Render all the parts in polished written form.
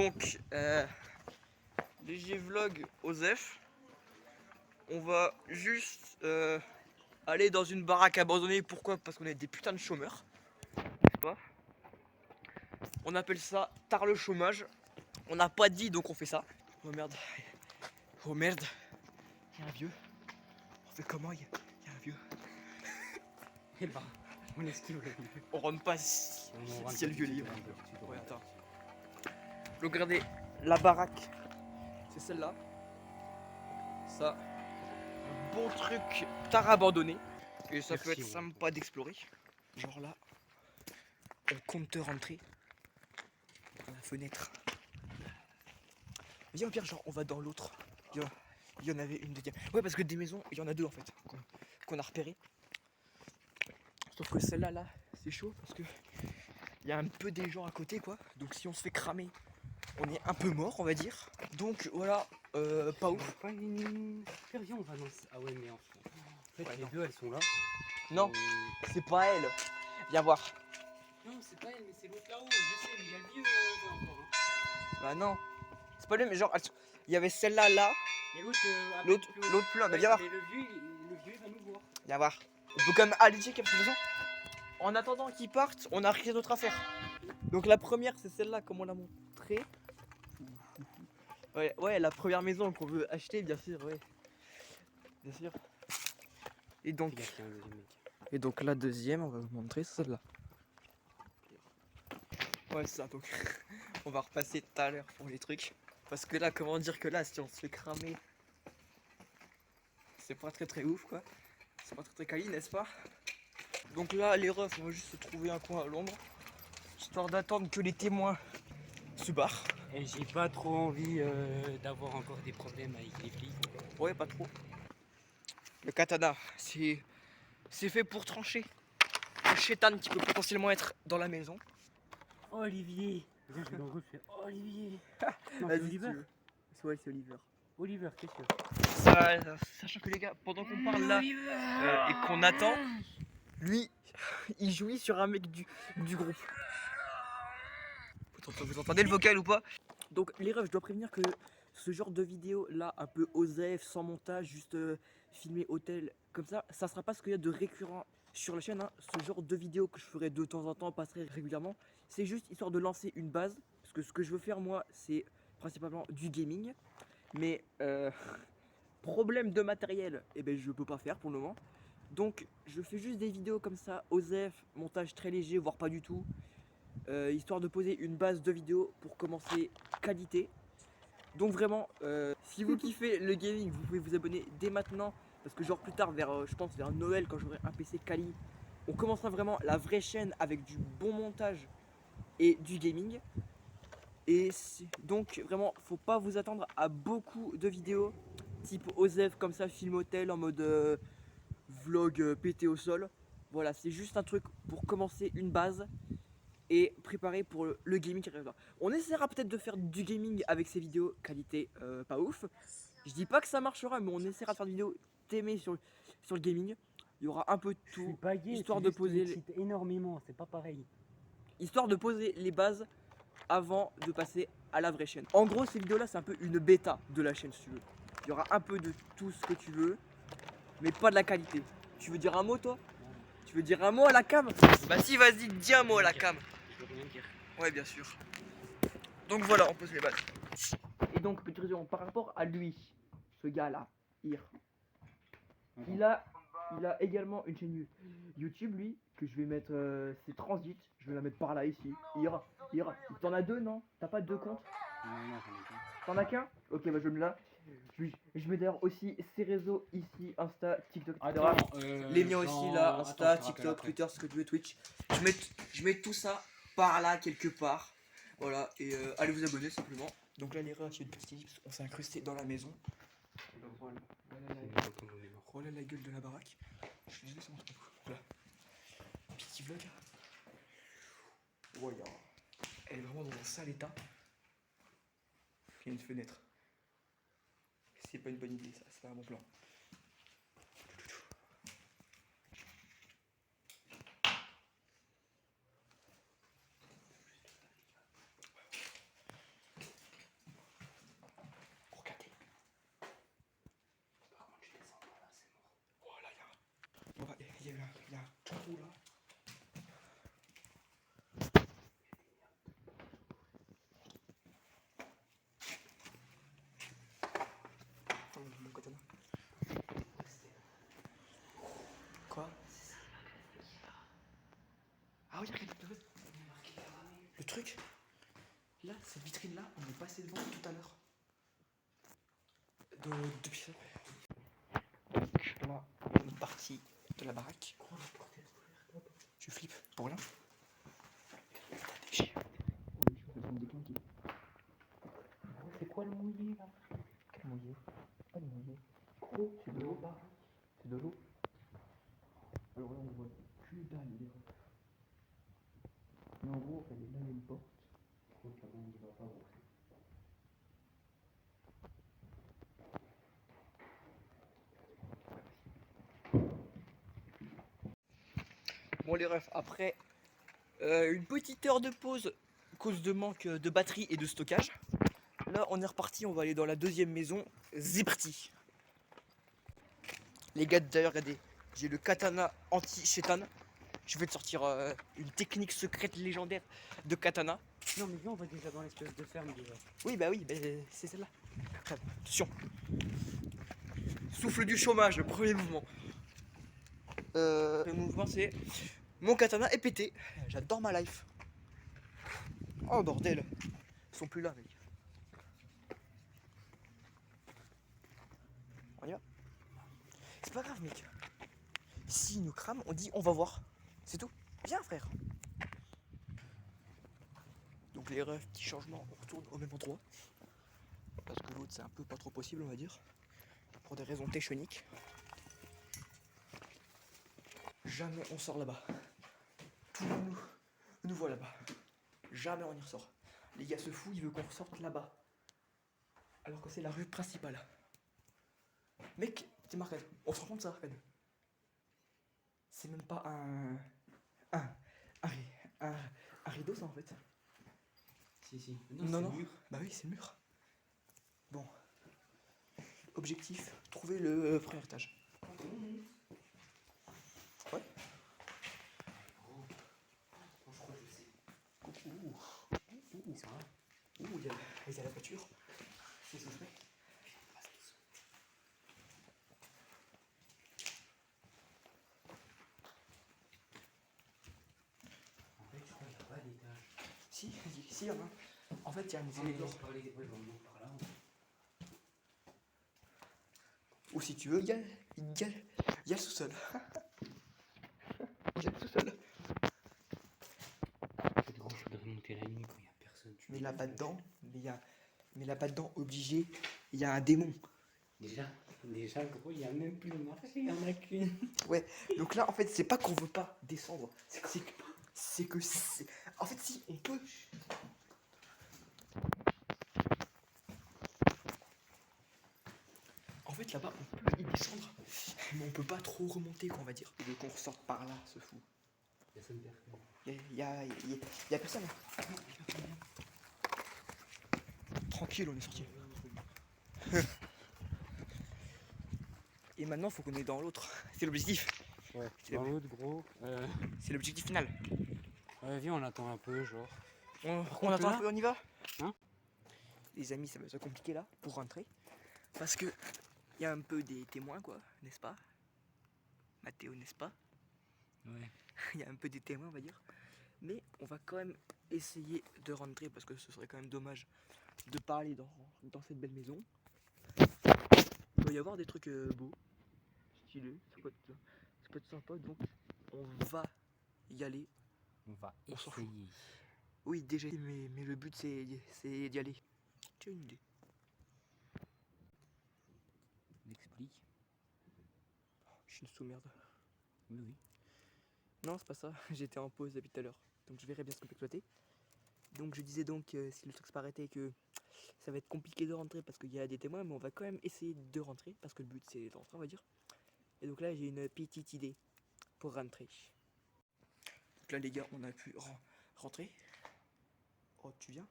Donc, léger vlog Osef. On va juste aller dans une baraque abandonnée. Pourquoi? Parce qu'on est des putains de chômeurs. N'est-ce pas? On appelle ça tard le chômage. On n'a pas dit donc on fait ça. Oh merde. Oh merde. Il y a un vieux. On fait comment? Il y a un vieux. Eh bah, on esquive le vieux. On rentre pas si il y a le vieux livre. Ouais, attends. Donc regardez, la baraque, c'est celle-là. Ça, un bon truc tard abandonné. Et ça peut être sympa d'explorer. Genre là, on compte te rentrer dans la fenêtre. Viens au pire, genre on va dans l'autre. Il y en avait une deuxième. Ouais, parce que des maisons, il y en a deux en fait, qu'on a repéré. Sauf que celle-là, là, c'est chaud parce que il y a un peu des gens à côté quoi. Donc si on se fait cramer, on est un peu mort, on va dire. Donc voilà, pas ouf. Pas une excursion, on va dans... Ah ouais, mais en fait Ouais, les non. deux elles sont là. Non, c'est pas elle. Viens voir. Non, c'est pas elle, mais c'est l'autre là-haut. Je sais, mais il y a le vieux encore. Hein. Bah non, c'est pas lui, mais genre, il y avait celle-là, là. Et l'autre, L'autre plus loin, bah viens voir. Mais le vieux, il va nous voir. Viens voir. On peut quand même aller checker parce que de toute façon, en attendant qu'ils partent, on a rien d'autre à faire. Donc la première, c'est celle-là, comme on l'a montré. Ouais, la première maison qu'on veut acheter, bien sûr, ouais. Bien sûr. Et donc, Il y a un deuxième mec. et donc la deuxième, on va vous montrer, c'est celle-là. Ouais, c'est ça, donc on va repasser tout à l'heure pour les trucs. Parce que là, comment dire que là, si on se fait cramer, c'est pas très ouf quoi. C'est pas très quali, n'est-ce pas? Donc là, les refs, on va juste se trouver un coin à l'ombre, histoire d'attendre que les témoins se barrent. Et j'ai pas trop envie d'avoir encore des problèmes avec les flics. Ouais, pas trop. Le katana, c'est fait pour trancher un chétan qui peut potentiellement être dans la maison. Olivier. Viens, je vais dans le gauche, je fais Olivier. Non, Vas-y, c'est Oliver. Ouais, c'est Oliver. Oliver, qu'est-ce que Sachant que les gars, pendant qu'on parle là et qu'on attend, lui, il jouit sur un mec du groupe. Vous entendez le vocal ou pas? Donc les refs, je dois prévenir que ce genre de vidéo là, un peu OSEF, sans montage, juste filmé hôtel, comme ça sera pas ce qu'il y a de récurrent sur la chaîne. Hein. Ce genre de vidéo que je ferai de temps en temps, pas très régulièrement, c'est juste histoire de lancer une base. Parce que ce que je veux faire moi, c'est principalement du gaming. Mais problème de matériel, eh ben, je peux pas faire pour le moment. Donc je fais juste des vidéos comme ça, OSEF, montage très léger, voire pas du tout. Histoire de poser une base de vidéos pour commencer qualité. Donc vraiment, si vous kiffez le gaming, vous pouvez vous abonner dès maintenant. Parce que genre plus tard, je pense vers Noël, quand j'aurai un PC quali, on commencera vraiment la vraie chaîne avec du bon montage et du gaming. Et donc vraiment, faut pas vous attendre à beaucoup de vidéos type OSEF comme ça, film hôtel en mode vlog pété au sol. Voilà, c'est juste un truc pour commencer une base et préparer pour le gaming qui arrivera. On essaiera peut-être de faire du gaming avec ces vidéos qualité pas ouf. Je dis pas que ça marchera, mais on essaiera de faire des vidéos t'aimer sur le gaming. Il y aura un peu de tout, histoire de poser énormément, c'est pas pareil. Histoire de poser les bases avant de passer à la vraie chaîne. En gros, ces vidéos là, c'est un peu une bêta de la chaîne si tu veux. Il y aura un peu de tout ce que tu veux, mais pas de la qualité. Tu veux dire un mot toi? Tu veux dire un mot à la cam? Bah si, vas-y, dis un mot à la cam. Je veux rien dire. Ouais, bien sûr. Donc voilà, on pose les bases. Et donc, petite raison, par rapport à lui, ce gars-là, Ir, il a également une chaîne YouTube, lui, que je vais mettre, c'est Transit, je vais la mettre par là, ici. Ir, t'en as deux, non? T'as pas deux comptes? Non, j'en ai pas. T'en as qu'un? Ok, bah je le mets là. Je mets d'ailleurs aussi ses réseaux ici, Insta, TikTok, etc. Les miens aussi là, Insta, TikTok, Twitter, ce que tu veux, Twitch. Je mets tout ça par là quelque part. Voilà, et allez vous abonner simplement. Donc là, l'erreur, c'est une petite ellipse, on s'est incrusté dans la maison. Voilà, voilà la gueule de la baraque. Je suis désolé, c'est mon truc. Voilà. Petit vlog. Voilà. Elle est vraiment dans un sale état. Il y a une fenêtre. C'est pas une bonne idée, ça, c'est pas un bon plan. trou là. Oh, mon katana. Quoi? Ah oui, regarde, le truc. Là, cette vitrine là, on est passé devant tout à l'heure. Depuis ça. Là, on est parti de la baraque. Tu flippes pour rien. C'est quoi le mouillé là? Quel mouillé? Pas le mouillé. Oh, c'est de l'eau là. C'est de l'eau. Alors là, on voit que dalle les refs. Mais en gros, elle est là, une porte. Je crois qu'on ne va pas voir. Bon les refs, après une petite heure de pause à cause de manque de batterie et de stockage, là on est reparti, on va aller dans la deuxième maison, Zipperty. Les gars d'ailleurs regardez, j'ai le katana anti-chétan. Je vais te sortir une technique secrète légendaire de katana. Non, mais viens, on va déjà dans l'espèce de ferme déjà. Oui bah oui, bah, c'est celle-là. Attention. Souffle du chômage, le premier mouvement. Le mouvement c'est mon katana est pété. J'adore ma life. Oh bordel. Ils sont plus là mec. On y va. C'est pas grave mec. S'ils nous crament, on dit on va voir. C'est tout. Viens frère. Donc les refs, petit changement, on retourne au même endroit. Parce que l'autre c'est un peu pas trop possible on va dire. Pour des raisons techniques. Jamais on sort là-bas. Tout le monde nous voit là-bas. Jamais on y ressort. Les gars se foutent, ils veulent qu'on ressorte là-bas. Alors que c'est la rue principale. Mec, t'es marqué. On se rend compte de ça, Arcade. C'est même pas un rideau ça en fait. Si. Non. Le mur. Bah oui, c'est le mur. Bon. Objectif, trouver le premier étage. Ouais. Je crois que je sais. Coucou. Ils sont là. Ouh, il y a la voiture. C'est suspect. En fait, je crois qu'il n'y a pas d'étage. Si, il y en a. En fait, il y a un On est élévateur. par les... Ouais, par là. Ou si tu veux, il y a le sous-sol. Il y a le sous-sol. C'est gros, faudrait monter la nuit quand il n'y a personne. Mais là-bas dedans, mais là-bas dedans, obligé, il y a un démon. Déjà, gros, il n'y a même plus de marché, il n'y en a qu'une. Ouais, donc là, en fait, c'est pas qu'on veut pas descendre. C'est que en fait, si, on peut. En fait, là-bas, on peut y descendre. Mais on peut pas trop remonter, quoi, on va dire. Il veut qu'on ressorte par là, ce fou. Personne personne. Il y a personne. Tranquille, on est sorti. Et maintenant, faut qu'on aille dans l'autre. C'est l'objectif. Ouais, C'est dans l'autre, gros. C'est l'objectif final. Ouais, viens, on attend un peu, genre. On attend là un peu, on y va Hein? Les amis, ça va être compliqué là pour rentrer. Parce que il y a un peu des témoins, quoi, n'est-ce pas? Mathéo, n'est-ce pas? Ouais. Il y a un peu des témoins, on va dire. Mais on va quand même essayer de rentrer parce que ce serait quand même dommage de pas aller dans cette belle maison. Il doit y avoir des trucs beaux, stylés, ça peut être sympa, donc on va y aller. On va On s'en fout. essayer. Oui, déjà, mais le but c'est d'y aller. Tu as une idée? Explique. Je suis une sous-merde. Oui. Non, c'est pas ça, j'étais en pause depuis tout à l'heure, donc je verrai bien ce qu'on peut exploiter. Donc je disais donc, si le truc se paraît que ça va être compliqué de rentrer parce qu'il y a des témoins, mais on va quand même essayer de rentrer, parce que le but c'est de rentrer, on va dire. Et donc là j'ai une petite idée pour rentrer. Donc là les gars, on a pu rentrer. Oh, tu viens?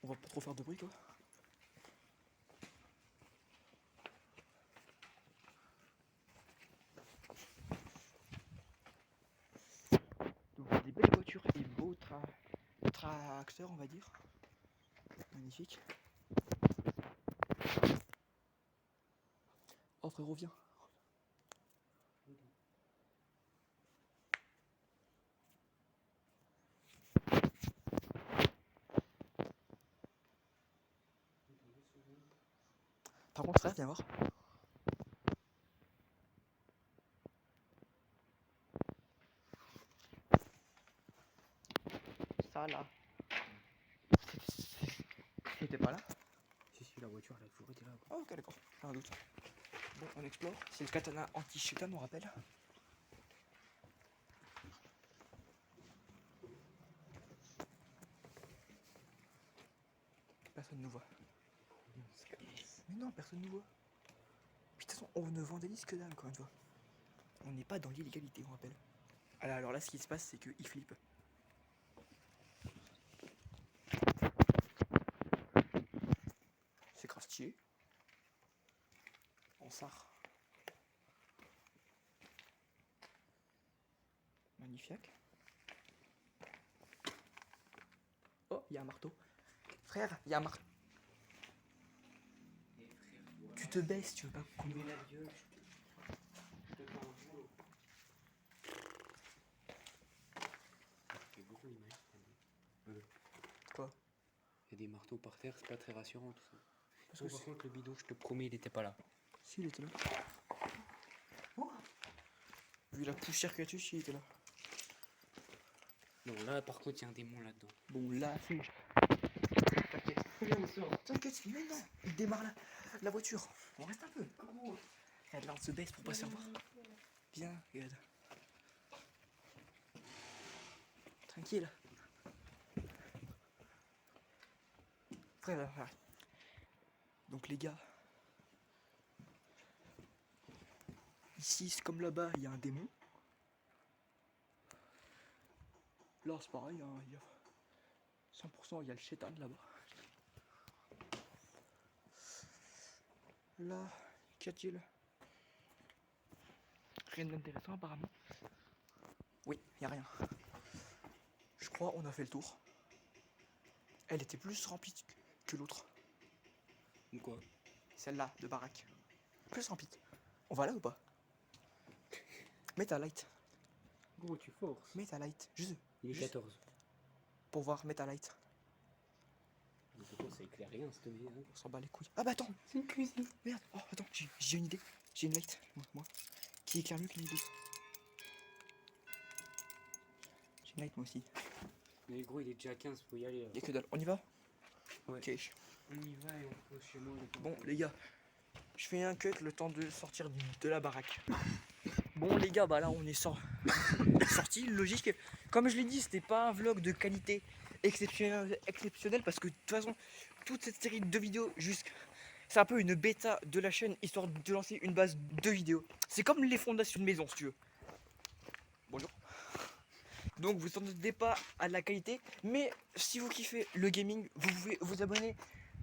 On va pas trop faire de bruit, quoi. acteur, on va dire. Magnifique. Oh frérot, viens. Par contre, frère, viens voir. Ça là. C'était pas là? Si, la voiture, elle a toujours été là. Ah, ok, d'accord, j'ai un doute. Bon, on explore. C'est le katana anti-shaitan, on rappelle. Personne ne nous voit. Mais non, personne ne nous voit. Puis de toute façon, on ne vandalise que dalle, encore une fois. On n'est pas dans l'illégalité, on rappelle. Alors là, ce qui se passe, c'est qu'il flippe. C'est grave stylé. On sort. Magnifique. Oh, il y a un marteau. Frère, il y a un marteau. Tu te baisses, tu veux pas qu'on Mais la gueule, je te parle un boulot. C'est beaucoup l'image. Quoi? Il y a des marteaux par terre, c'est pas très rassurant tout ça. Parce Bon, que par contre, le bidon, je te promets, il était pas là. si, il était là. Oh. Vu la poussière qu'il y a dessus, il était là. Non, là, par contre, il y a un démon là-dedans. Bon, là, c'est. T'inquiète. Viens, on sort. T'inquiète, mais non, il démarre la voiture. On reste un peu. Regarde, là, on se baisse pour pas se faire voir. Viens, regarde. Tranquille. Frère, frère. Donc les gars, ici c'est comme là-bas, il y a un démon. Là c'est pareil, hein, il y a 100%, il y a le shaitan là-bas. Là, qu'y a-t-il? Rien d'intéressant apparemment. Oui, il n'y a rien. Je crois on a fait le tour. Elle était plus remplie que l'autre. Quoi? Celle-là, de baraque. Plus remplie. On va là ou pas? Mets ta light. Gros, tu forces. Mets ta light. Juste Il est juste 14. pour voir, mets ta light. Mais pourquoi ça éclaire rien, cette vie, hein? On s'en bat les couilles. Ah bah attends. C'est une cuisine. Merde. Oh attends, j'ai une idée. J'ai une light. Moi. Qui éclaire mieux qu'une idée. J'ai une light moi aussi. Mais gros, il est déjà 15, faut y aller. Là. Y'a que dalle. On y va? Ouais. Ok. On y va et on pose chez moi. Bon les gars, je fais un cut le temps de sortir de la baraque. Bon les gars, bah là on est sorti, logique. Comme je l'ai dit, c'était pas un vlog de qualité exceptionnelle parce que de toute façon, toute cette série de vidéos, c'est un peu une bêta de la chaîne histoire de lancer une base de vidéos. C'est comme les fondations de maison si tu veux. Bonjour. Donc vous ne attendez pas à la qualité, mais si vous kiffez le gaming, vous pouvez vous abonner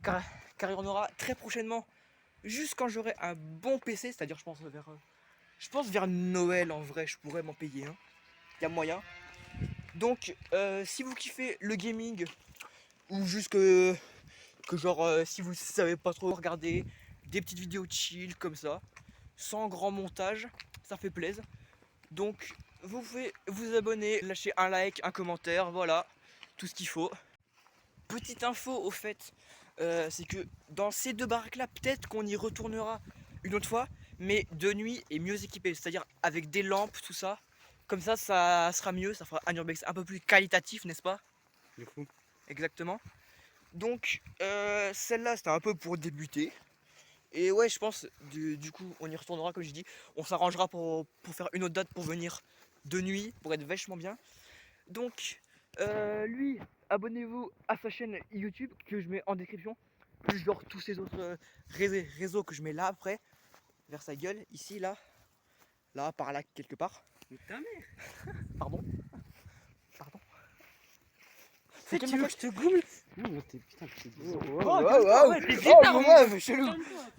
car il y en aura très prochainement, juste quand j'aurai un bon PC, c'est-à-dire je pense vers Noël en vrai, je pourrais m'en payer un. Il y a moyen. Donc si vous kiffez le gaming, ou juste que genre si vous savez pas trop regarder des petites vidéos chill comme ça, sans grand montage, ça fait plaisir. Donc vous pouvez vous abonner, lâcher un like, un commentaire, voilà, tout ce qu'il faut. Petite info au fait, c'est que dans ces deux baraques là, peut-être qu'on y retournera une autre fois, mais de nuit et mieux équipé, c'est-à-dire avec des lampes, tout ça. Comme ça sera mieux, ça fera un urbex un peu plus qualitatif, n'est-ce pas? Du coup. Exactement. Donc celle-là c'était un peu pour débuter. Et ouais, je pense du coup on y retournera comme j'ai dit. On s'arrangera pour faire une autre date pour venir de nuit, pour être vachement bien. Donc lui, abonnez-vous à sa chaîne YouTube que je mets en description. Plus genre tous ces autres réseaux que je mets là après. Vers sa gueule, ici, là, par là quelque part. Mais ta mère. Pardon. Tu veux que je te goume? Non, t'es putain, t'es chelou.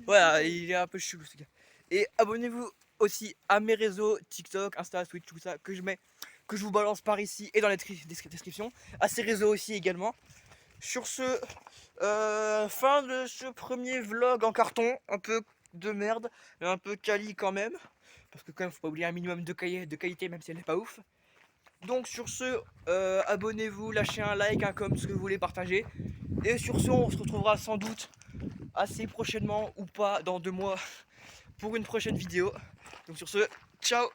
Ouais, il est un peu chelou ce gars. Et abonnez-vous aussi à mes réseaux TikTok, Insta, Twitch, tout ça que je mets que je vous balance par ici et dans la description, à ses réseaux aussi également. Sur ce, fin de ce premier vlog en carton, un peu de merde, mais un peu quali quand même, parce que quand même faut pas oublier un minimum de qualité même si elle n'est pas ouf. Donc sur ce, abonnez-vous, lâchez un like, un com, ce que vous voulez partager. Et sur ce, on se retrouvera sans doute assez prochainement ou pas dans 2 mois pour une prochaine vidéo. Donc sur ce, ciao!